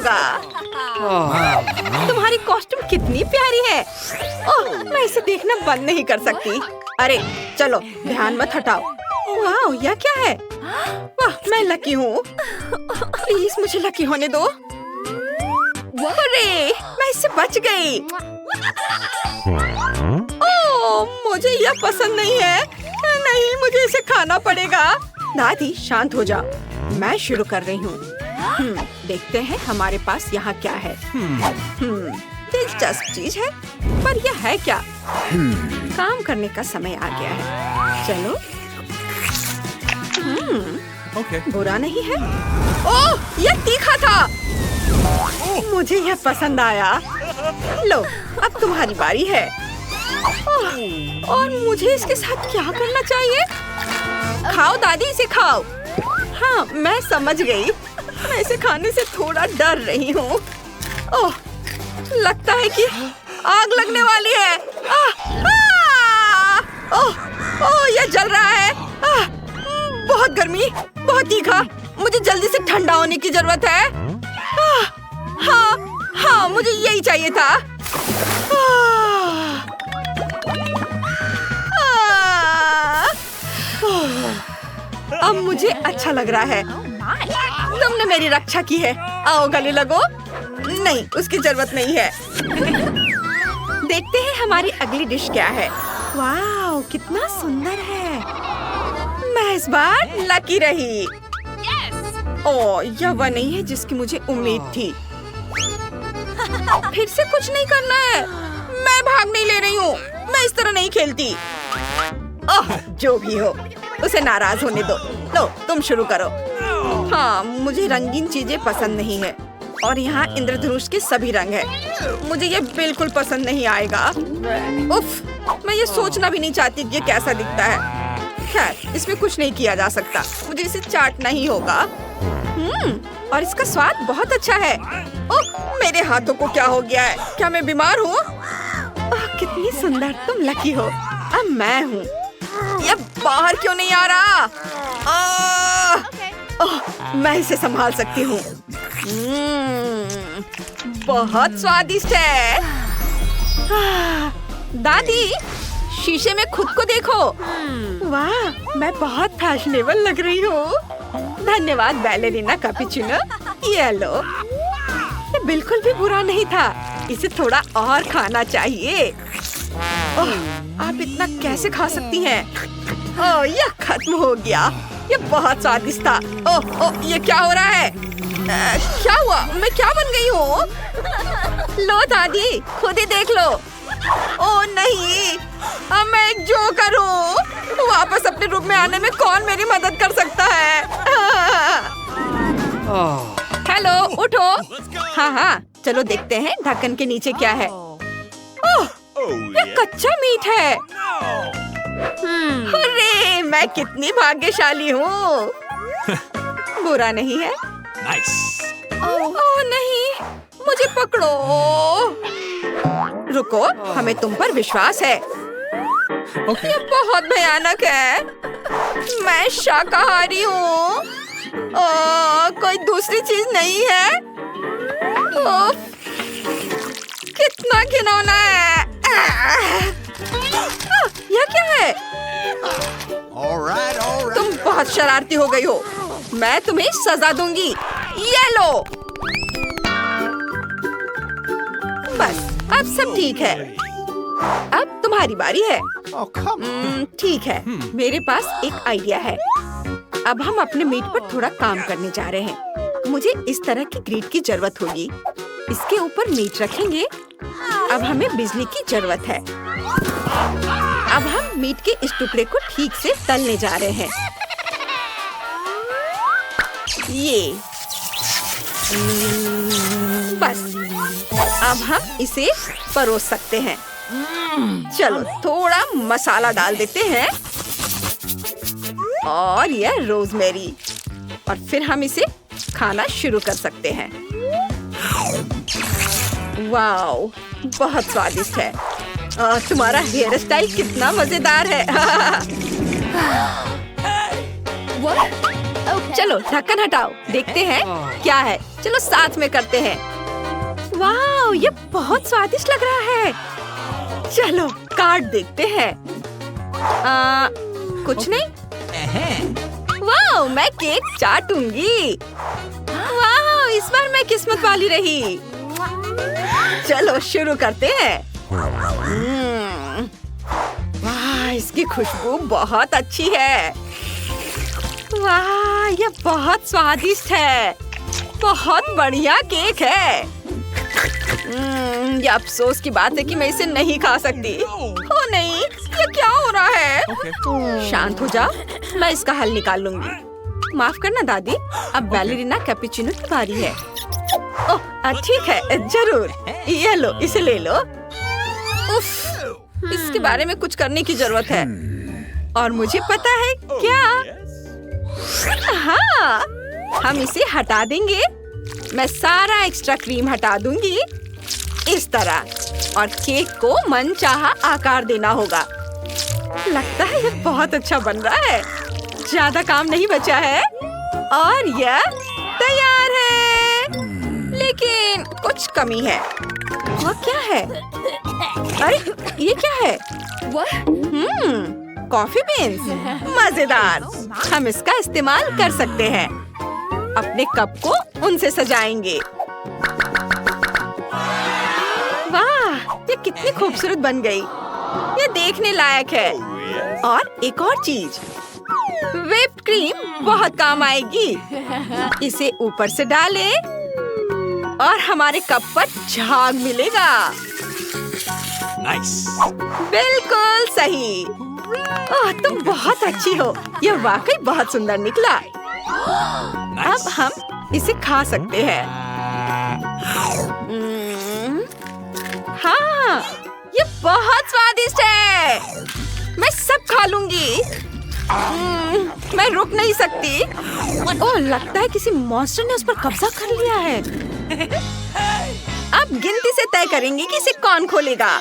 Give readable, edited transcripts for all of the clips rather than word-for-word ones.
होगा। तुम्हारी कॉस्ट्यूम कितनी प्यारी है। ओह, मैं इसे देखना बंद नहीं कर सकती। अरे चलो, ध्यान मत हटाओ। वाह, यह क्या है? वाह, मैं लकी हूँ। प्लीज मुझे लकी होने दो। अरे, मैं इससे बच गई। ओह, मुझे यह पसंद नहीं है। नहीं, मुझे इसे खाना पड़ेगा। दादी शांत हो जाओ, मैं शुरू कर रही हूँ। देखते हैं हमारे पास यहाँ क्या है। दिलचस्प चीज है, पर यह है क्या? काम करने का समय आ गया है। चलो। बुरा नहीं है। ओह, यह तीखा था। मुझे यह पसंद आया। लो, अब तुम्हारी बारी है। और मुझे इसके साथ क्या करना चाहिए? खाओ दादी, इसे खाओ। हाँ, मैं समझ गई। मैं इसे खाने से थोड़ा डर रही हूँ। ओह, लगता है कि आग लगने वाली है। ओह, यह जल रहा है। बहुत गर्मी, बहुत तीखा। मुझे जल्दी से ठंडा होने की जरूरत है। हाँ, मुझे यही चाहिए था। अब मुझे अच्छा लग रहा है। तुमने मेरी रक्षा की है। आओ गले लगो। नहीं, उसकी जरूरत नहीं है। देखते हैं हमारी अगली डिश क्या है। वाह, कितना सुंदर है। मैं इस बार लकी रही। ओह, यह वह नहीं है जिसकी मुझे उम्मीद थी। फिर से कुछ नहीं करना है। मैं भाग नहीं ले रही हूँ। मैं इस तरह नहीं खेलती। ओह, जो भी हो, उसे नाराज होने दो। लो, तुम शुरू करो। हाँ, मुझे रंगीन चीजें पसंद नहीं है। और यहाँ इंद्रधनुष के सभी रंग है। मुझे ये बिल्कुल पसंद नहीं आएगा। उफ, मैं ये सोचना भी नहीं चाहती कि ये कैसा दिखता है। खैर, इसमें कुछ नहीं किया जा सकता। मुझे इसे चाटना ही होगा। और इसका स्वाद बहुत अच्छा है। ओह, मेरे हाथों को क्या हो गया है? क्या मैं बीमार हूँ? कितनी सुंदर, तुम लकी हो। अब मैं हूँ। ये बाहर क्यों नहीं आ रहा? ओह, मैं इसे संभाल सकती हूँ। बहुत स्वादिष्ट है। दादी, शीशे में खुद को देखो। वाह, मैं बहुत फैशनेबल लग रही हूँ। धन्यवाद बैलेरिना कैपुचिनो। ये लो। ये बिल्कुल भी बुरा नहीं था। इसे थोड़ा और खाना चाहिए। ओह, आप इतना कैसे खा सकती हैं? ओह, यह खत्म हो गया। ये बहुत स्वादिष्ट था। ओह, ये क्या हो रहा है? क्या हुआ? मैं क्या बन गई हूँ? लो दादी, खुद ही देख लो। ओह नहीं, अब मैं एक जोकर हूँ। वापस अपने रूप में आने में कौन मेरी मदद कर सकता है? हेलो, उठो। हाँ, चलो देखते हैं ढक्कन के नीचे क्या है। ओह, ये कच्चा मीट है। अरे, मैं कितनी भाग्यशाली हूँ। बुरा नहीं है। ओह नहीं, मुझे पकड़ो। रुको, हमें तुम पर विश्वास है। ये बहुत भयानक है। मैं शाकाहारी हूँ। कोई दूसरी चीज नहीं है। कितना घिनौना है। यह क्या है? तुम बहुत शरारती हो गई हो। मैं तुम्हें सजा दूंगी। ये लो। बस, अब सब ठीक है। अब तुम्हारी बारी है। ठीक है, मेरे पास एक आइडिया है। अब हम अपने मीट पर थोड़ा काम करने जा रहे हैं। मुझे इस तरह की ग्रिड की जरूरत होगी। इसके ऊपर मीट रखेंगे। अब हमें बिजली की जरूरत है। अब हम मीट के इस टुकड़े को ठीक से तलने जा रहे हैं। ये बस, अब हम इसे परोस सकते हैं। चलो, थोड़ा मसाला डाल देते हैं और यह रोजमेरी, और फिर हम इसे खाना शुरू कर सकते हैं। वाओ, बहुत स्वादिष्ट है। तुम्हारा हेयर स्टाइल कितना मजेदार है। चलो ढक्कन हटाओ, देखते हैं क्या है। चलो साथ में करते हैं। वाह, ये बहुत स्वादिष्ट लग रहा है। चलो काट देखते हैं। कुछ नहीं। वाह, मैं केक चाटूंगी। वाह, इस बार मैं किस्मत वाली रही। चलो शुरू करते हैं। वाह, इसकी खुशबू बहुत अच्छी है। वाह, ये बहुत स्वादिष्ट है। बहुत बढ़िया केक है। ये अफसोस की बात है कि मैं इसे नहीं खा सकती। ओ नहीं, ये क्या हो रहा है? शांत हो जाओ, मैं इसका हल निकाल लूंगी। माफ करना दादी, अब बैलेरिना कैपुचिनो की बारी है। ओह ठीक है, जरूर। ये लो, इसे ले लो। उफ, इसके बारे में कुछ करने की जरूरत है। और मुझे पता है क्या। हाँ, हम इसे हटा देंगे। मैं सारा एक्स्ट्रा क्रीम हटा दूंगी इस तरह, और केक को मनचाहा आकार देना होगा। लगता है ये बहुत अच्छा बन रहा है। ज्यादा काम नहीं बचा है और यह तैयार है। लेकिन कुछ कमी है। वो क्या है? अरे ये क्या है? कॉफी बीन्स, मजेदार। हम इसका इस्तेमाल कर सकते हैं। अपने कप को उनसे सजाएंगे। वाह, ये कितनी खूबसूरत बन गई। ये देखने लायक है। और एक और चीज, व्हिप्ड क्रीम बहुत काम आएगी। इसे ऊपर से डालें और हमारे कप पर झाग मिलेगा। Nice. बिल्कुल सही। ओह, तुम बहुत अच्छी हो। यह वाकई बहुत सुंदर निकला। अब हम इसे खा सकते हैं। हाँ, ये बहुत स्वादिष्ट है। मैं सब खा लूंगी। मैं रुक नहीं सकती। ओह, लगता है किसी मॉन्स्टर ने उस पर कब्जा कर लिया है। अब गिनती से तय करेंगे कि इसे कौन खोलेगा।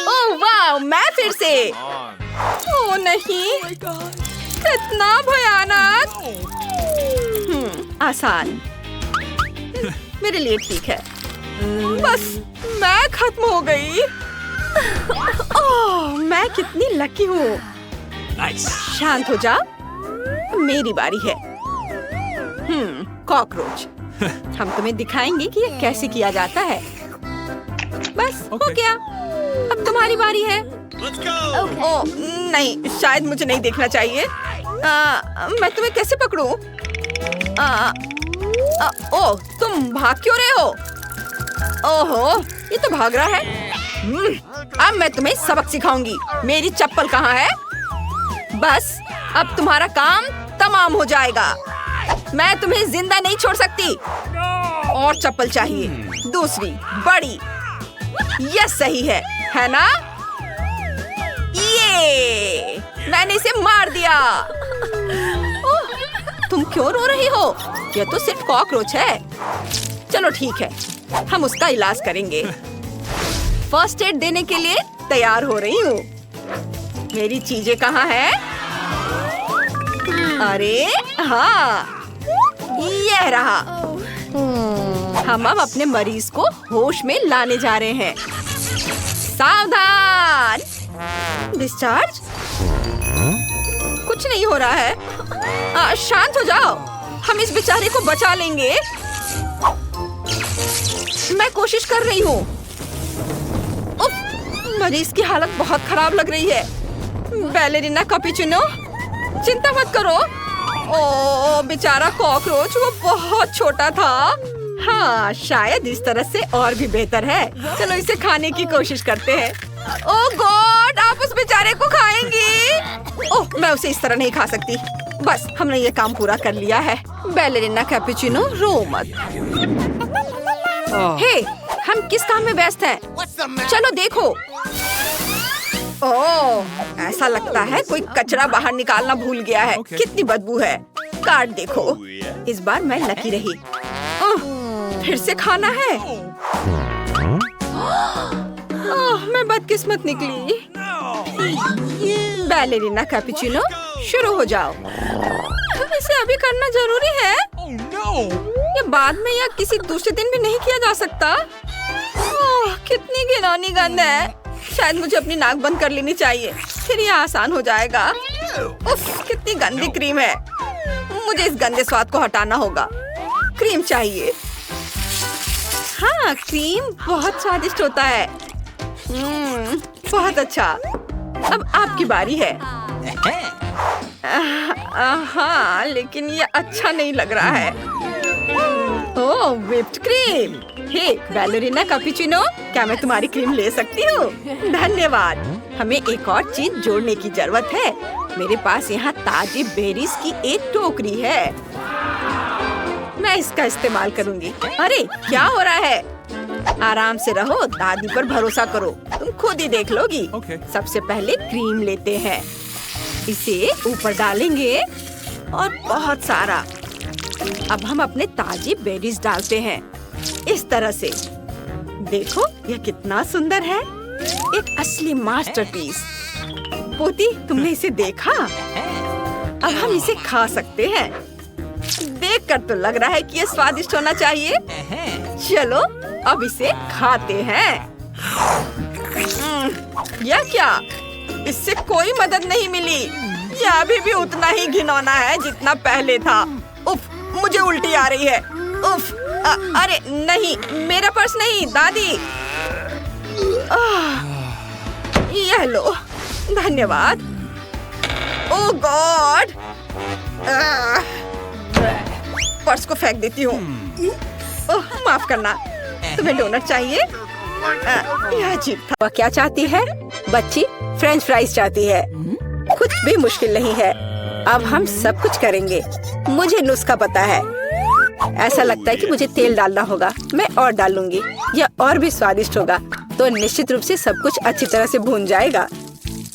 ओह वाह, मैं फिर से। ओह नहीं, कितना भयानक। आसान। मेरे लिए ठीक है। बस मैं खत्म हो गई। ओह, मैं कितनी लकी हूँ। Nice. शांत हो जा, मेरी बारी है। कॉकरोच। हम तुम्हें दिखाएंगे कि ये कैसे किया जाता है। बस हो गया। अब तुम्हारी बारी है। Let's go. ओह नहीं, शायद मुझे नहीं देखना चाहिए। मैं तुम्हें कैसे पकड़ूं? ओह, तुम भाग क्यों रहे हो? ओहो, ये तो भाग रहा है। अब मैं तुम्हें सबक सिखाऊंगी। मेरी चप्पल कहाँ है? बस अब तुम्हारा काम तमाम हो जाएगा। मैं तुम्हें जिंदा नहीं छोड़ सकती। और चप्पल चाहिए, दूसरी बड़ी। यह सही है ना? ये मैंने इसे मार दिया। ओह, तुम क्यों रो रही हो? यह तो सिर्फ कॉकरोच है। चलो ठीक है, हम उसका इलाज करेंगे। फर्स्ट एड देने के लिए तैयार हो रही हूँ। मेरी चीजें कहाँ हैं? अरे हाँ, यह रहा। हम अब अपने मरीज को होश में लाने जा रहे हैं। सावधान! डिस्चार्ज? कुछ नहीं हो रहा है। शांत हो जाओ, हम इस बेचारे को बचा लेंगे। मैं कोशिश कर रही हूँ। मरीज की हालत बहुत खराब लग रही है। बैलेरिना कैपुचिनो, चिंता मत करो। ओ बेचारा कॉकरोच, वो बहुत छोटा था। हाँ, शायद इस तरह से और भी बेहतर है। चलो इसे खाने की कोशिश करते हैं। ओह गॉड, आप उस बेचारे को खाएंगी? ओह, मैं उसे इस तरह नहीं खा सकती। बस हमने ये काम पूरा कर लिया है। बैलेरिना कैपुचिनो, रो मत। हे, हम किस काम में व्यस्त हैं? चलो देखो। ओह, ऐसा लगता है कोई कचरा बाहर निकालना भूल गया है। कितनी बदबू है। काट देखो। इस बार मैं लकी रही। फिर से खाना है। ओह, मैं बदकिस्मत निकली। बैलेरिना कैपुचिनो, शुरू हो जाओ। इसे अभी करना जरूरी है? Oh no! ये बाद में या किसी दूसरे दिन भी नहीं किया जा सकता? ओह, कितनी घिनौनी गंध है। शायद मुझे अपनी नाक बंद कर लेनी चाहिए, फिर ये आसान हो जाएगा। उफ, कितनी गंदी क्रीम है। मुझे इस गंदे स्वाद को हटाना होगा। क्रीम चाहिए। हाँ, क्रीम बहुत स्वादिष्ट होता है। बहुत अच्छा। अब आपकी बारी है। हाँ, लेकिन ये अच्छा नहीं लग रहा है। ओह, व्हिप्ड क्रीम। हे बैलरीना कैपुचिनो, क्या मैं तुम्हारी क्रीम ले सकती हूँ? धन्यवाद। हमें एक और चीज जोड़ने की जरूरत है। मेरे पास यहाँ ताजी बेरीज की एक टोकरी है। मैं इसका इस्तेमाल करूँगी। अरे, क्या हो रहा है? आराम से रहो, दादी पर भरोसा करो, तुम खुद ही देख लोगी। Okay. सबसे पहले क्रीम लेते हैं, इसे ऊपर डालेंगे और बहुत सारा। अब हम अपने ताजी बेरीज डालते हैं, इस तरह से। देखो, यह कितना सुंदर है, एक असली मास्टरपीस। पोती, तुमने इसे देखा? अब हम इसे खा सकते हैं। देखकर तो लग रहा है कि यह स्वादिष्ट होना चाहिए। चलो, अब इसे खाते हैं। यह क्या? इससे कोई मदद नहीं मिली। यह अभी भी उतना ही घिनौना है जितना पहले था। उफ, मुझे उल्टी आ रही है। उफ, अरे नहीं, मेरा पर्स नहीं, दादी। यह लो, धन्यवाद। ओह गॉड, पर्स को फेंक देती हूँ। ओह, माफ करना। तुम्हें डोनट चाहिए? यह अजीब था। वह क्या चाहती है? बच्ची फ्रेंच फ्राइज चाहती है। कुछ भी मुश्किल नहीं है। अब हम सब कुछ करेंगे। मुझे नुस्खा पता है। ऐसा लगता है कि मुझे तेल डालना होगा। मैं और डालूंगी, यह और भी स्वादिष्ट होगा। तो निश्चित रूप से सब कुछ अच्छी तरह से भून जाएगा।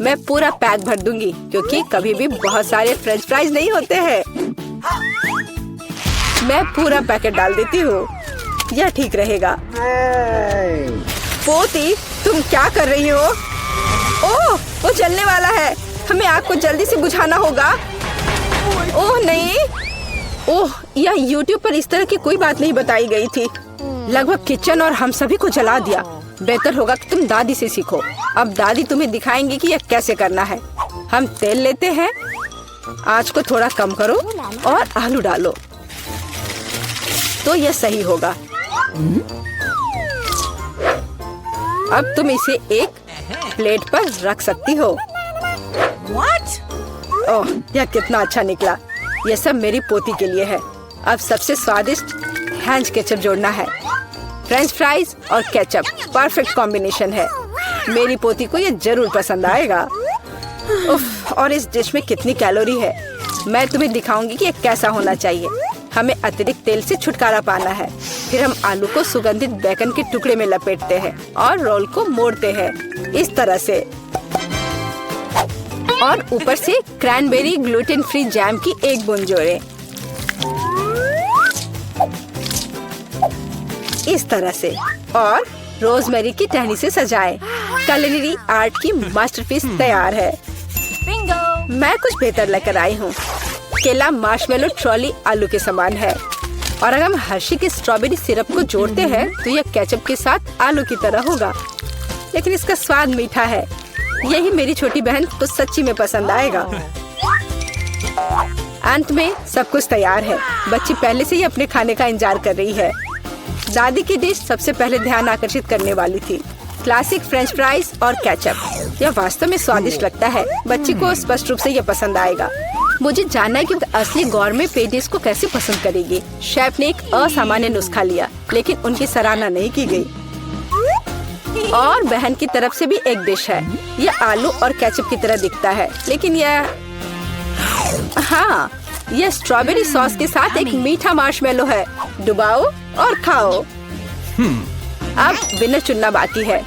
मैं पूरा पैक भर दूंगी, क्योंकि कभी भी बहुत सारे फ्रेंच फ्राइज नहीं होते हैं। मैं पूरा पैकेट डाल देती हूँ, यह ठीक रहेगा। पोती, तुम क्या कर रही हो? ओह, वो जलने वाला है। हमें आग को जल्दी से बुझाना होगा। ओह नहीं, ओह, यह YouTube पर इस तरह की कोई बात नहीं बताई गई थी। लगभग किचन और हम सभी को जला दिया। बेहतर होगा कि तुम दादी से सीखो। अब दादी तुम्हें दिखाएंगी कि यह कैसे करना है। हम तेल लेते हैं, आंच को थोड़ा कम करो और आलू डालो, तो यह सही होगा। अब तुम इसे एक प्लेट पर रख सकती हो। ओह, यह कितना अच्छा निकला। यह सब मेरी पोती के लिए है। अब सबसे स्वादिष्ट हैंच केचप जोड़ना है। फ्रेंच फ्राइज और केचप परफेक्ट कॉम्बिनेशन है। मेरी पोती को यह जरूर पसंद आएगा। उफ, और इस डिश में कितनी कैलोरी है। मैं तुम्हें दिखाऊंगी कि यह कैसा होना चाहिए। हमें अतिरिक्त तेल से छुटकारा पाना है। फिर हम आलू को सुगंधित बेकन के टुकड़े में लपेटते हैं और रोल को मोड़ते हैं, इस तरह से। और ऊपर से क्रैनबेरी ग्लूटेन फ्री जैम की एक बूंद जोड़ें, इस तरह से। और रोजमेरी की टहनी से सजाएं। culinary आर्ट की मास्टरपीस तैयार है। बिंगो! मैं कुछ बेहतर लेकर आई हूँ। केला मार्शमेलो ट्रॉली आलू के समान है। और अगर हम हर्शी के स्ट्रॉबेरी सिरप को जोड़ते हैं तो यह केचप के साथ आलू की तरह होगा, लेकिन इसका स्वाद मीठा है। यही मेरी छोटी बहन को सच्ची में पसंद आएगा। अंत में सब कुछ तैयार है। बच्ची पहले से ही अपने खाने का इंतजार कर रही है। दादी की डिश सबसे पहले ध्यान आकर्षित करने वाली थी। क्लासिक फ्रेंच फ्राइज और केचप। यह वास्तव में स्वादिष्ट लगता है। बच्ची को स्पष्ट रूप से यह पसंद आएगा। मुझे जानना है कि असली गौरमे पेडिस को कैसे पसंद करेगी। शेफ ने एक असामान्य नुस्खा लिया, लेकिन उनकी सराहना नहीं की गई। और बहन की तरफ से भी एक डिश है। यह आलू और केचप की तरह दिखता है, लेकिन हाँ, यह स्ट्रॉबेरी सॉस के साथ एक मीठा मार्शमेलो है। डुबाओ और खाओ। अब विनर चुनना बाकी है।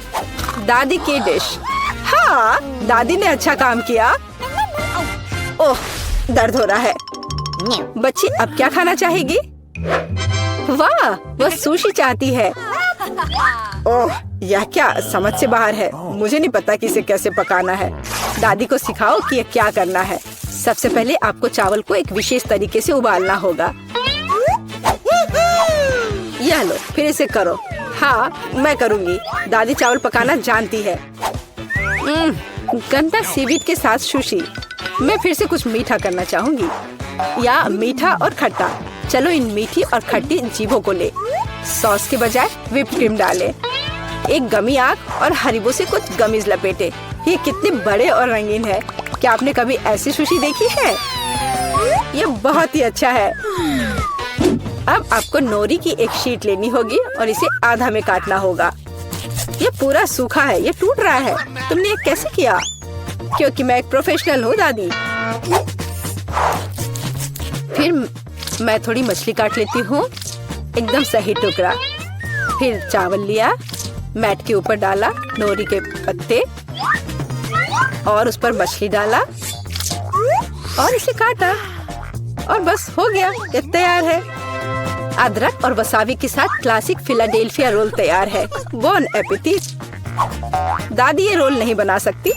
दादी की डिश। हाँ, दादी ने अच्छा काम किया। ओह, दर्द हो रहा है। बच्ची अब क्या खाना चाहेगी? वाह, वह सुशी चाहती है। ओह, यह क्या समझ से बाहर है। मुझे नहीं पता कि इसे कैसे पकाना है। दादी को सिखाओ कि यह क्या करना है। सबसे पहले आपको चावल को एक विशेष तरीके से उबालना होगा। यह लो, फिर इसे करो। हाँ, मैं करूँगी। दादी चावल पकाना जानती है। गंदा सीवीड के साथ सुशी। मैं फिर से कुछ मीठा करना चाहूँगी, या मीठा और खट्टा। चलो इन मीठी और खट्टी जीभों को ले। सॉस के बजाय व्हिप्ड क्रीम डालें। एक गमी आँख और हरीबो से कुछ गमीज लपेटे। ये कितने बड़े और रंगीन है। क्या आपने कभी ऐसी सुशी देखी है? ये बहुत ही अच्छा है। अब आपको नोरी की एक शीट लेनी होगी और इसे आधा में काटना होगा। ये पूरा सूखा है, ये टूट रहा है। तुमने ये कैसे किया? क्योंकि मैं एक प्रोफेशनल हूँ दादी। फिर मैं थोड़ी मछली काट लेती हूँ, एकदम सही टुकड़ा। फिर चावल लिया, मैट के ऊपर डाला, नोरी के पत्ते और उस पर मछली डाला और इसे काटा और बस हो गया, ये तैयार है। अदरक और वसाबी के साथ क्लासिक फिलाडेल्फिया रोल तैयार है। Bone appétit. दादी ये रोल नहीं बना सकती,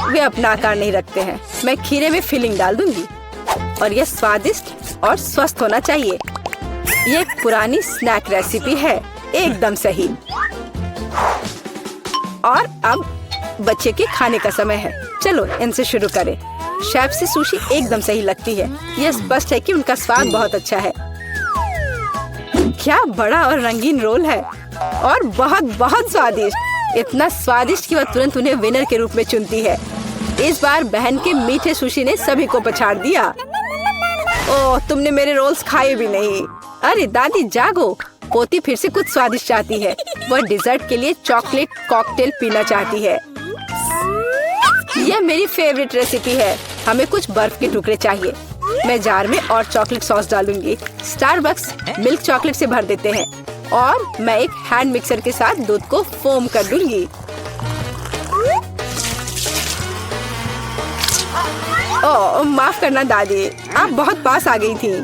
वे अपना आकार नहीं रखते हैं। मैं खीरे में फिलिंग डाल दूंगी और यह स्वादिष्ट और स्वस्थ होना चाहिए। ये एक पुरानी स्नैक रेसिपी है, एकदम सही। और अब बच्चे के खाने का समय है। चलो इनसे शुरू करें। शेफ से सुशी एकदम सही लगती है। यह स्पष्ट है कि उनका स्वाद बहुत अच्छा है। क्या बड़ा और रंगीन रोल है और बहुत बहुत स्वादिष्ट। इतना स्वादिष्ट कि वह तुरंत उन्हें विनर के रूप में चुनती है। इस बार बहन के मीठे सुशी ने सभी को पछाड़ दिया। ओह, तुमने मेरे रोल्स खाए भी नहीं। अरे दादी जागो, पोती फिर से कुछ स्वादिष्ट चाहती है। वह डिजर्ट के लिए चॉकलेट कॉकटेल पीना चाहती है। यह मेरी फेवरेट रेसिपी है। हमें कुछ बर्फ के टुकड़े चाहिए। मैं जार में और चॉकलेट सॉस डालूंगी। स्टारबक्स मिल्क चॉकलेट से भर देते हैं और मैं एक हैंड मिक्सर के साथ दूध को फोम कर दूंगी। ओह, माफ करना दादी, आप बहुत पास आ गई थी।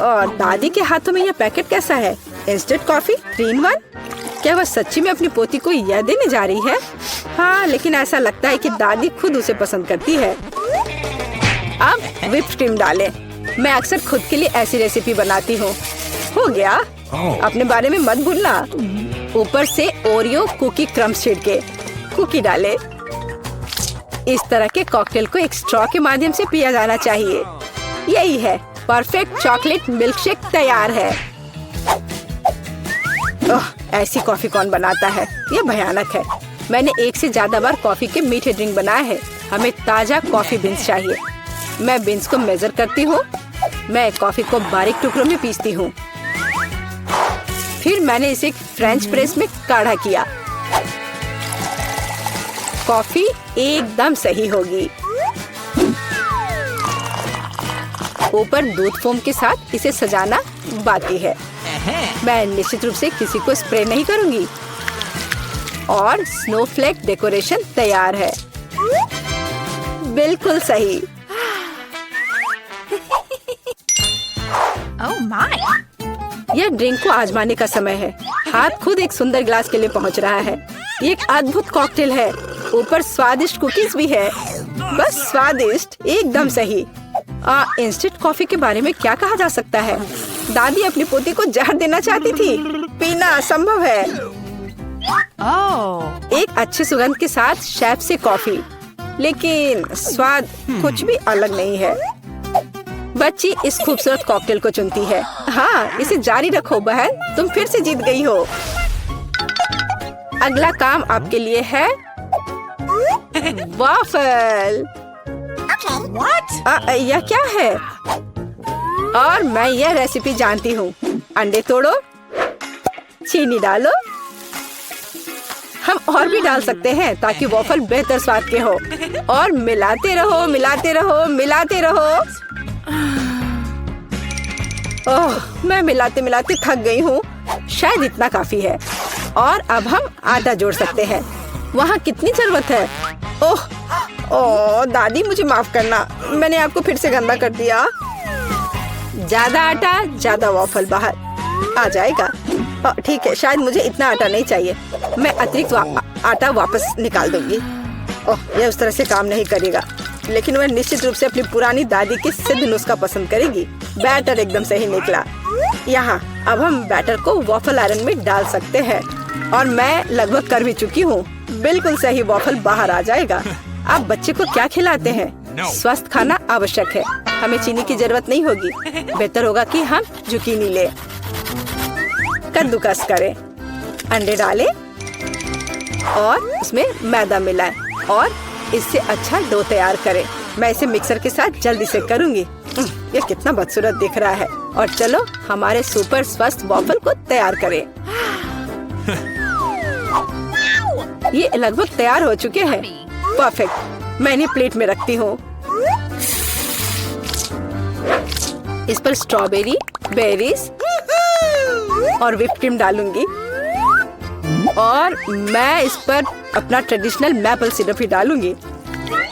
और दादी के हाथों में यह पैकेट कैसा है? Instant coffee 3 in 1। क्या वह सच्ची में अपनी पोती को यह देने जा रही है? हाँ, लेकिन ऐसा लगता है कि दादी खुद उसे पसंद करती है। अब व्हिप्ड क्रीम डालें। मैं अक्सर खुद के लिए ऐसी रेसिपी बनाती हूँ। हो गया। अपने बारे में मत भूलना। ऊपर से ओरियो कुकी क्रम्स छिड़के। कुकी डालें। इस तरह के कॉकटेल को एक स्ट्रॉ के माध्यम से पिया जाना चाहिए। यही है, परफेक्ट चॉकलेट मिल्कशेक तैयार है। ओह, ऐसी कॉफी कौन बनाता है? यह भयानक है। मैंने 1 से ज्यादा बार कॉफी के मीठे ड्रिंक बनाए हैं। हमें ताजा कॉफी बीन्स चाहिए। मैं बीन्स को मेजर करती हूँ। मैं कॉफी को बारीक टुकड़ों में पीसती हूँ। फिर मैंने इसे एक फ्रेंच प्रेस में काढ़ा किया। कॉफी एकदम सही होगी। ऊपर दूध फोम के साथ इसे सजाना बाकी है। मैं निश्चित रूप से किसी को स्प्रे नहीं करूंगी। और स्नोफ्लेक डेकोरेशन तैयार है। बिल्कुल सही। Oh my! यह ड्रिंक को आजमाने का समय है। हाथ खुद एक सुंदर गिलास के लिए पहुंच रहा है। ये एक अद्भुत कॉकटेल है। ऊपर स्वादिष्ट कुकीज भी है। बस स्वादिष्ट, एकदम सही। इंस्टेंट कॉफी के बारे में क्या कहा जा सकता है? दादी अपनी पोती को जहर देना चाहती थी। पीना असंभव है। Oh! एक अच्छी सुगंध के साथ शेफ से कॉफी, लेकिन स्वाद कुछ भी अलग नहीं है। बच्ची इस खूबसूरत कॉकटेल को चुनती है। हाँ, इसे जारी रखो बहन, तुम फिर से जीत गई हो। अगला काम आपके लिए है वाफल। What? यह क्या है? और मैं यह रेसिपी जानती हूँ। अंडे तोड़ो, चीनी डालो। हम और भी डाल सकते हैं ताकि वॉफल बेहतर स्वाद के हो। और मिलाते रहो, मिलाते रहो, मिलाते रहो। ओह, मैं मिलाते मिलाते थक गई हूँ। शायद इतना काफी है। और अब हम आटा जोड़ सकते हैं। वहाँ कितनी जरूरत है? ओह ओह, दादी मुझे माफ करना, मैंने आपको फिर से गंदा कर दिया। ज्यादा आटा, ज्यादा वॉफल बाहर आ जाएगा। ठीक है, शायद मुझे इतना आटा नहीं चाहिए। मैं अतिरिक्त आटा वापस निकाल दूंगी। ओह, यह उस तरह से काम नहीं करेगा, लेकिन वह निश्चित रूप से अपनी पुरानी दादी की सिद्ध नुस्खा पसंद करेगी। बैटर एकदम सही निकला। यहाँ अब हम बैटर को वॉफल आयरन में डाल सकते हैं और मैं लगभग कर भी चुकी हूँ। बिल्कुल सही वॉफल बाहर आ जाएगा। आप बच्चे को क्या खिलाते हैं? स्वस्थ खाना आवश्यक है। हमें चीनी की जरूरत नहीं होगी। बेहतर होगा कि हम जुकीनी ले, कद्दूकस करें, अंडे डालें और उसमें मैदा मिलाएं और इससे अच्छा डो तैयार करें। मैं इसे मिक्सर के साथ जल्दी से करूंगी। यह कितना बदसूरत दिख रहा है। और चलो हमारे सुपर स्वस्थ वॉफल को तैयार करें। ये लगभग तैयार हो चुके हैं। परफेक्ट। मैं इन्हें प्लेट में रखती हूँ। इस पर स्ट्रॉबेरी, बेरीज और व्हिप क्रीम डालूंगी और मैं इस पर अपना ट्रेडिशनल मैपल सिरप ही डालूंगी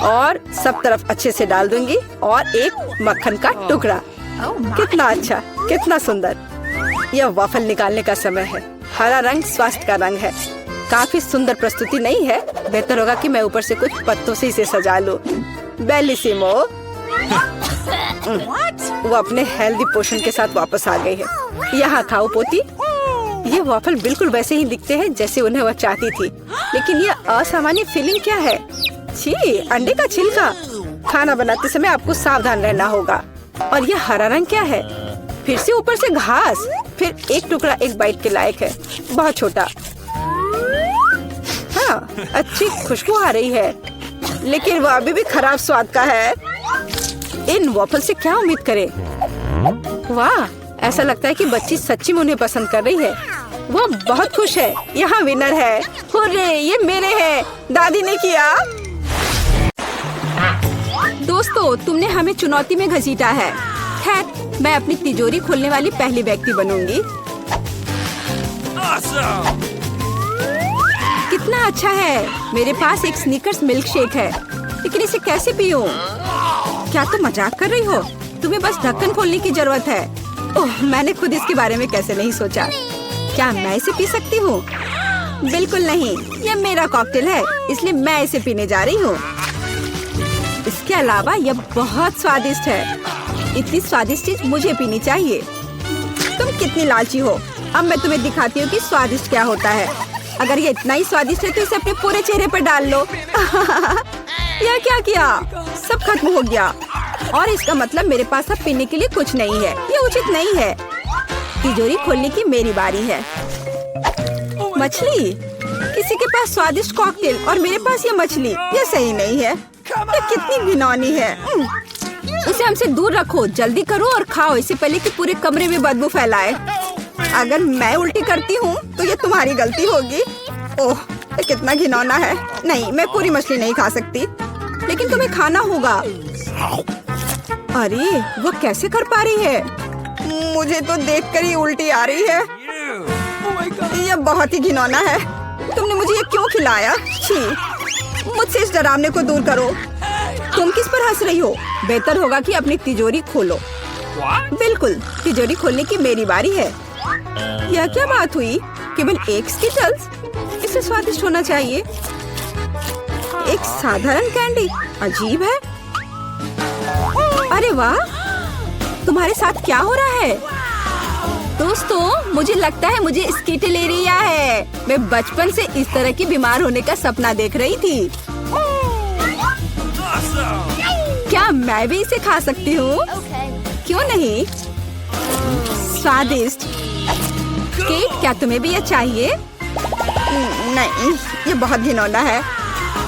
और सब तरफ अच्छे से डाल दूंगी और एक मक्खन का टुकड़ा। कितना अच्छा, कितना सुंदर। यह वॉफल निकालने का समय है। हरा रंग स्वास्थ्य का रंग है। काफी सुंदर प्रस्तुति नहीं है? बेहतर होगा कि मैं ऊपर से कुछ पत्तों से इसे सजा लूं। बेलिसिमो। वो अपने हेल्दी पोषण के साथ वापस आ गई है। यहाँ खाओ पोती। ये वॉफल बिल्कुल वैसे ही दिखते हैं जैसे उन्हें वह चाहती थी, लेकिन यह असामान्य फीलिंग क्या है? छी, अंडे का छिलका। खाना बनाते समय आपको सावधान रहना होगा। और यह हरा रंग क्या है? फिर से ऊपर से घास। फिर एक टुकड़ा एक बाइट के लायक है, बहुत छोटा। हाँ, अच्छी खुशबू आ रही है, लेकिन वह अभी भी खराब स्वाद का है। इन वॉफल से क्या उम्मीद करें? वाह, ऐसा लगता है कि बच्ची सच्ची में उन्हें पसंद कर रही है। वो बहुत खुश है। यहाँ विनर है। हुर्रे, ये मेरे हैं। दादी ने किया। दोस्तों, तुमने हमें चुनौती में घसीटा है। खैर, मैं अपनी तिजोरी खोलने वाली पहली व्यक्ति बनूंगी। Awesome! कितना अच्छा है। मेरे पास एक स्नीकर्स मिल्क शेक है, लेकिन इसे कैसे पीऊं? क्या तुम मजाक कर रही हो? तुम्हें बस ढक्कन खोलने की जरूरत है। ओह, मैंने खुद इसके बारे में कैसे नहीं सोचा। क्या मैं इसे पी सकती हूँ? बिल्कुल नहीं, यह मेरा कॉकटेल है, इसलिए मैं इसे पीने जा रही हूँ। इसके अलावा यह बहुत स्वादिष्ट है। इतनी स्वादिष्ट चीज मुझे पीनी चाहिए। तुम कितनी लालची हो। अब मैं तुम्हें दिखाती हूँ कि स्वादिष्ट क्या होता है। अगर ये इतना ही स्वादिष्ट है तो इसे अपने पूरे चेहरे पर डाल लो। यह क्या किया? सब खत्म हो गया और इसका मतलब मेरे पास अब पीने के लिए कुछ नहीं है। ये उचित नहीं है। तिजोरी खोलने की मेरी बारी है। मछली। किसी के पास स्वादिष्ट कॉकटेल और मेरे पास ये मछली। ये सही नहीं है। ये कितनी घिनौनी है। इसे हमसे दूर रखो। जल्दी करो और खाओ, इससे पहले कि पूरे कमरे में बदबू फैलाए। अगर मैं उल्टी करती हूँ तो ये तुम्हारी गलती होगी। ओह, ये कितना घिनौना है। नहीं, मैं पूरी मछली नहीं खा सकती, लेकिन तुम्हें खाना होगा। अरे, वो कैसे कर पा रही है? मुझे तो देखकर ही उल्टी आ रही है। यह बहुत ही घिनौना है। तुमने मुझे ये क्यों खिलाया? छी, मुझसे इस डरावने को दूर करो। तुम किस पर हंस रही हो? बेहतर होगा कि अपनी तिजोरी खोलो। बिल्कुल, तिजोरी खोलने की मेरी बारी है। यह क्या बात हुई? केवल एक स्किटल्स? इसे स्वादिष्ट होना चाहिए। एक साधारण कैंडी? अजीब है। अरे वाह, तुम्हारे साथ क्या हो रहा है? दोस्तों, मुझे लगता है मुझे स्किटलेरिया है। मैं बचपन से इस तरह की बीमार होने का सपना देख रही थी। क्या मैं भी इसे खा सकती हूँ? क्यों नहीं? स्वादिष्ट। केट, क्या तुम्हें भी यह चाहिए? नहीं, ये बहुत घिनौना है।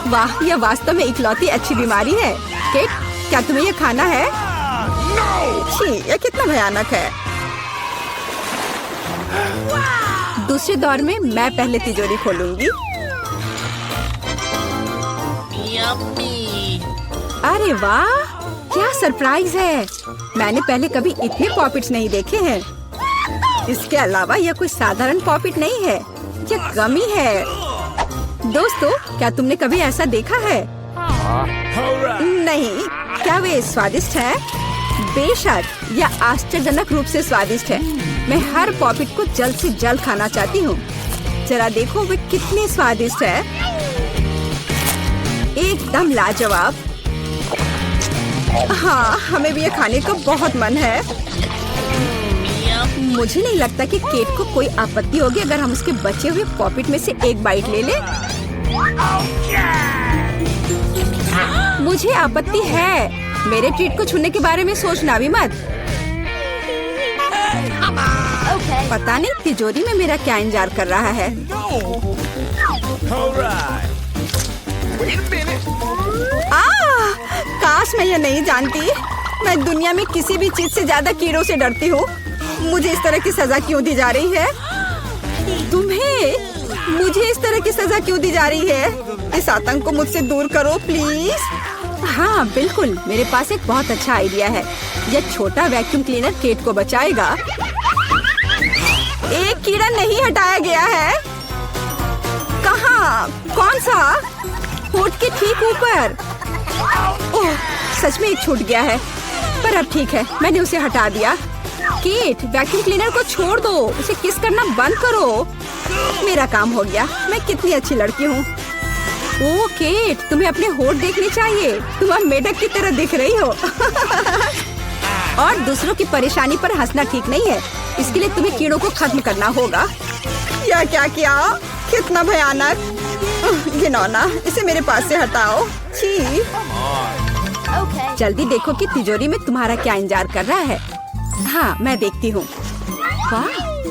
वाह, यह वास्तव में इकलौती अच्छी बीमारी है। केट, क्या तुम्हें यह खाना है? छी, यह कितना भयानक है। दूसरे दौर में मैं पहले तिजोरी खोलूंगी। अरे वाह, क्या सरप्राइज है। मैंने पहले कभी इतने पॉपिट्स नहीं देखे हैं। इसके अलावा यह कोई साधारण पॉपिट नहीं है, यह गमी है। दोस्तों, क्या तुमने कभी ऐसा देखा है? नहीं। क्या वे स्वादिष्ट है? बेशक, यह आश्चर्यजनक रूप से स्वादिष्ट है। मैं हर पॉपिट को जल्द से जल्द खाना चाहती हूँ। जरा देखो वे कितने स्वादिष्ट है। एकदम लाजवाब। हाँ, हमें भी ये खाने का बहुत मन है। मुझे नहीं लगता कि केट को कोई आपत्ति होगी अगर हम उसके बचे हुए पॉपिट में से एक बाइट ले लें। मुझे आपत्ति है। मेरे ट्रीट को छूने के बारे में सोचना भी मत। पता नहीं तिजोरी में मेरा क्या इंतजार कर रहा है। All right. Wait a minute. काश मैं ये नहीं जानती। मैं दुनिया में किसी भी चीज से ज्यादा कीड़ों से डरती हूँ। मुझे इस तरह की सजा क्यों दी जा रही है? तुम्हें मुझे इस तरह की सजा क्यों दी जा रही है? इस आतंक को मुझसे दूर करो प्लीज। हाँ बिल्कुल, मेरे पास एक बहुत अच्छा आइडिया है। यह छोटा वैक्यूम क्लीनर केट को बचाएगा। एक कीड़ा नहीं हटाया गया है। कहाँ? कौन सा? होठ के ठीक ऊपर। ओह, सच में एक छूट गया है, पर अब ठीक है, मैंने उसे हटा दिया। केट, वैक्यूम क्लीनर को छोड़ दो, उसे किस करना बंद करो। मेरा काम हो गया। मैं कितनी अच्छी लड़की हूँ। ओह केट, तुम्हें अपने होठ देखने चाहिए। तुम अब मेढक की तरह दिख रही हो। और दूसरों की परेशानी पर हंसना ठीक नहीं है। इसके लिए तुम्हें कीड़ों को खत्म करना होगा। यह क्या किया? कितना भयानक, घिनौना। इसे मेरे पास से हटाओ। छी। जल्दी देखो कि तिजोरी में तुम्हारा क्या इंतजार कर रहा है। हाँ, मैं देखती हूँ। वाह,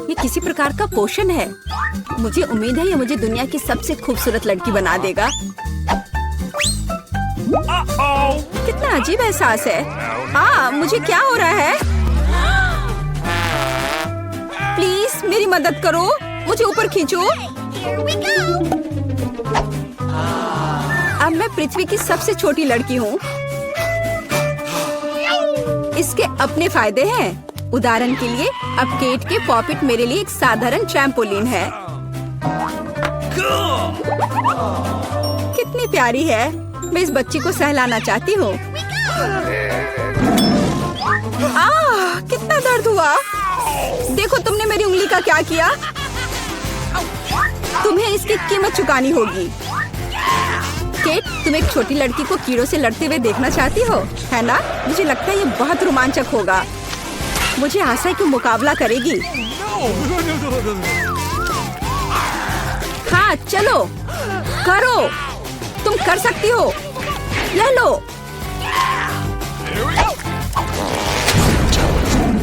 ये किसी प्रकार का पोषण है। मुझे उम्मीद है ये मुझे दुनिया की सबसे खूबसूरत लड़की बना देगा। कितना अजीब एहसास है। मुझे क्या हो रहा है? प्लीज मेरी मदद करो, मुझे ऊपर खींचो। अब मैं पृथ्वी की सबसे छोटी लड़की हूँ। इसके अपने फायदे हैं। उदाहरण के लिए अब केट के पॉपिट मेरे लिए एक साधारण ट्रैम्पोलिन है। कितनी प्यारी है। मैं इस बच्ची को सहलाना चाहती हूँ। कितना दर्द हुआ। देखो तुमने मेरी उंगली का क्या किया। तुम्हें इसकी कीमत चुकानी होगी। केट, तुम एक छोटी लड़की को कीड़ों से लड़ते हुए देखना चाहती हो, है ना? मुझे लगता है ये बहुत रोमांचक होगा। मुझे आशा है कि मुकाबला करेगी। हाँ चलो, करो, तुम कर सकती हो। ले लो।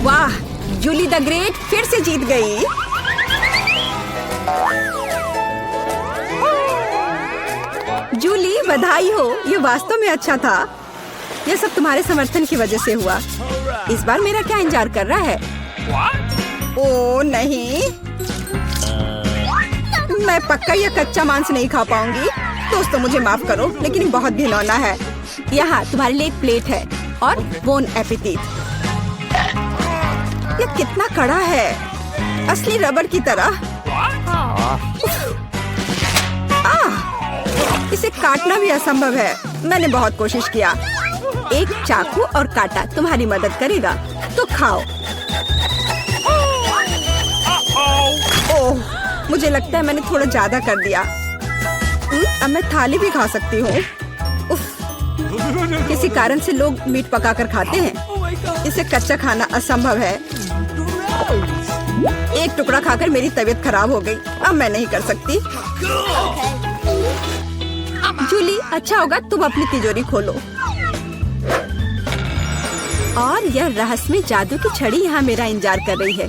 वाह, जूली द ग्रेट फिर से जीत गई। जूली, बधाई हो। ये वास्तव में अच्छा था। यह सब तुम्हारे समर्थन की वजह से हुआ। इस बार मेरा क्या इंतजार कर रहा है? ओह नहीं, मैं पक्का यह कच्चा मांस नहीं खा पाऊंगी। दोस्तों मुझे माफ करो, लेकिन ये बहुत घिनौना है। यहाँ तुम्हारे लिए एक प्लेट है और बोन एपेटिट। यह कितना कड़ा है, असली रबड़ की तरह। इसे काटना भी असंभव है। मैंने बहुत कोशिश किया। एक चाकू और कांटा तुम्हारी मदद करेगा, तो खाओ। ओह, मुझे लगता है मैंने थोड़ा ज्यादा कर दिया। अब मैं थाली भी खा सकती हूँ। किसी कारण से लोग मीट पकाकर खाते हैं। इसे कच्चा खाना असंभव है। एक टुकड़ा खाकर मेरी तबीयत खराब हो गई। अब मैं नहीं कर सकती। जूली, अच्छा होगा तुम अपनी तिजोरी खोलो। और यह रहस्यमय जादू की छड़ी यहाँ मेरा इंतजार कर रही है।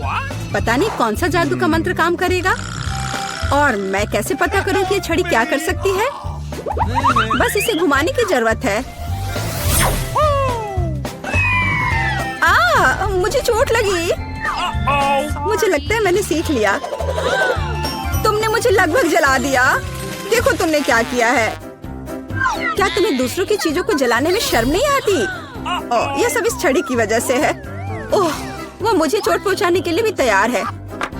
पता नहीं कौन सा जादू का मंत्र काम करेगा। और मैं कैसे पता करूँ कि ये छड़ी क्या कर सकती है? बस इसे घुमाने की जरूरत है। मुझे चोट लगी। मुझे लगता है मैंने सीख लिया। तुमने मुझे लगभग जला दिया। देखो तुमने क्या किया है। क्या तुम्हें दूसरों की चीजों को जलाने में शर्म नहीं आती? यह सब इस छड़ी की वजह से है। ओह, वो मुझे चोट पहुंचाने के लिए भी तैयार है।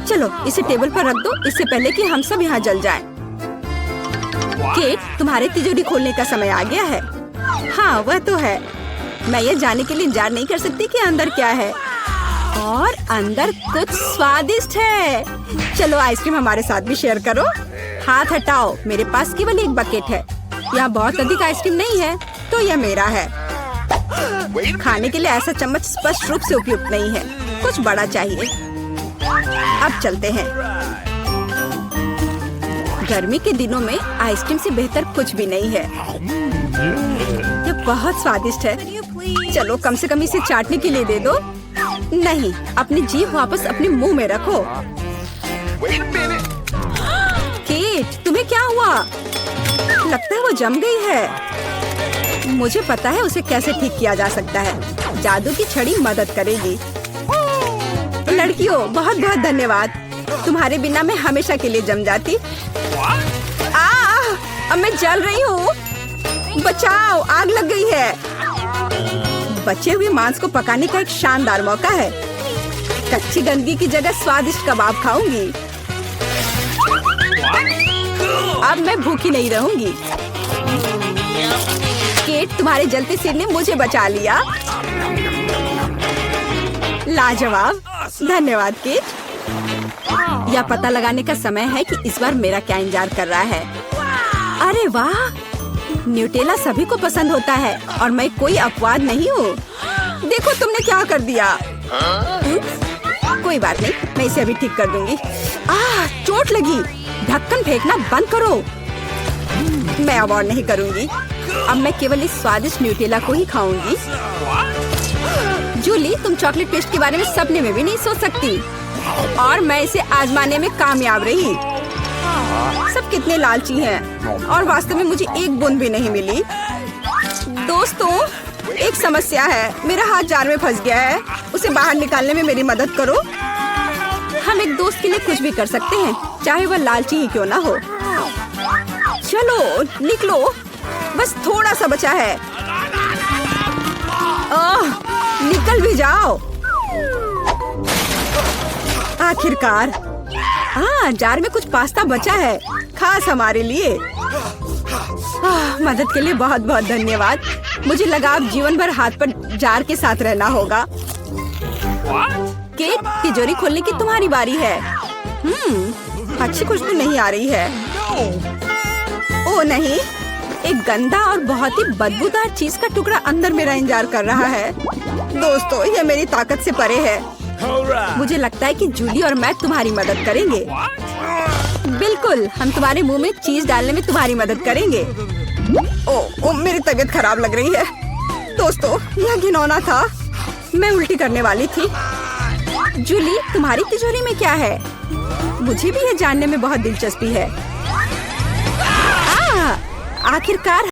चलो इसे टेबल पर रख दो, इससे पहले कि हम सब यहाँ जल जाएं। केट, तुम्हारे तिजोरी खोलने का समय आ गया है। हाँ वह तो है। मैं ये जानने के लिए इंतजार नहीं कर सकती कि अंदर क्या है। और अंदर कुछ स्वादिष्ट है। चलो आइसक्रीम हमारे साथ भी शेयर करो। हाथ हटाओ, मेरे पास केवल एक बकेट है। यहाँ बहुत अधिक आइसक्रीम नहीं है, तो यह मेरा है। खाने के लिए ऐसा चम्मच स्पष्ट रूप से उपयुक्त नहीं है, कुछ बड़ा चाहिए। अब चलते हैं। गर्मी के दिनों में आइसक्रीम से बेहतर कुछ भी नहीं है। यह बहुत स्वादिष्ट है। चलो कम से कम इसे चाटने के लिए दे दो। नहीं, अपनी जीभ वापस अपने मुंह में रखो। Wait a minute. केट, तुम्हें क्या हुआ? लगता है वो जम गई है। मुझे पता है उसे कैसे ठीक किया जा सकता है। जादू की छड़ी मदद करेगी। लड़कियों, बहुत बहुत धन्यवाद। तुम्हारे बिना मैं हमेशा के लिए जम जाती। अब मैं जल रही हूँ। बचाओ, आग लग गई है। बचे हुए मांस को पकाने का एक शानदार मौका है। कच्ची गंदगी की जगह स्वादिष्ट कबाब खाऊंगी। अब मैं भूखी नहीं रहूंगी। केट, तुम्हारे जलते सिर ने मुझे बचा लिया। लाजवाब, धन्यवाद केट। यह पता लगाने का समय है कि इस बार मेरा क्या इंतजार कर रहा है। अरे वाह, न्यूटेला सभी को पसंद होता है और मैं कोई अपवाद नहीं हूँ। देखो तुमने क्या कर दिया। कोई बात नहीं, मैं इसे अभी ठीक कर दूंगी। चोट लगी। ढक्कन फेंकना बंद करो। मैं अब और नहीं करूंगी। अब मैं केवल इस स्वादिष्ट न्यूटेला को ही खाऊंगी। जूली, तुम चॉकलेट पेस्ट के बारे में सपने में भी नहीं सोच सकती, और मैं इसे आजमाने में कामयाब रही। सब कितने लालची हैं, और वास्तव में मुझे एक बूंद भी नहीं मिली। दोस्तों, एक समस्या है। मेरा हाथ जार में फंस गया है। उसे बाहर निकालने में मेरी मदद करो। हम एक दोस्त के लिए कुछ भी कर सकते हैं, चाहे वह लालची ही क्यों ना हो। चलो निकलो, बस थोड़ा सा बचा है। निकल भी जाओ। आखिरकार। जार में कुछ पास्ता बचा है, खास हमारे लिए। मदद के लिए बहुत बहुत धन्यवाद। मुझे लगा अब जीवन भर हाथ पर जार के साथ रहना होगा। केट, तिजोरी खोलने की तुम्हारी बारी है। अच्छी खुशबू नहीं आ रही है। ओह नहीं, एक गंदा और बहुत ही बदबूदार चीज का टुकड़ा अंदर मेरा इंतजार कर रहा है। दोस्तों, यह मेरी ताकत से परे है। मुझे लगता है कि जूली और मैं तुम्हारी मदद करेंगे। बिल्कुल, हम तुम्हारे मुंह में चीज डालने में तुम्हारी मदद करेंगे। ओह, मेरी तबीयत खराब लग रही है। दोस्तों, यह घिनौना था। मैं उल्टी करने वाली थी। जूली, तुम्हारी तिजोरी में क्या है? मुझे भी यह जानने में बहुत दिलचस्पी है। आखिरकार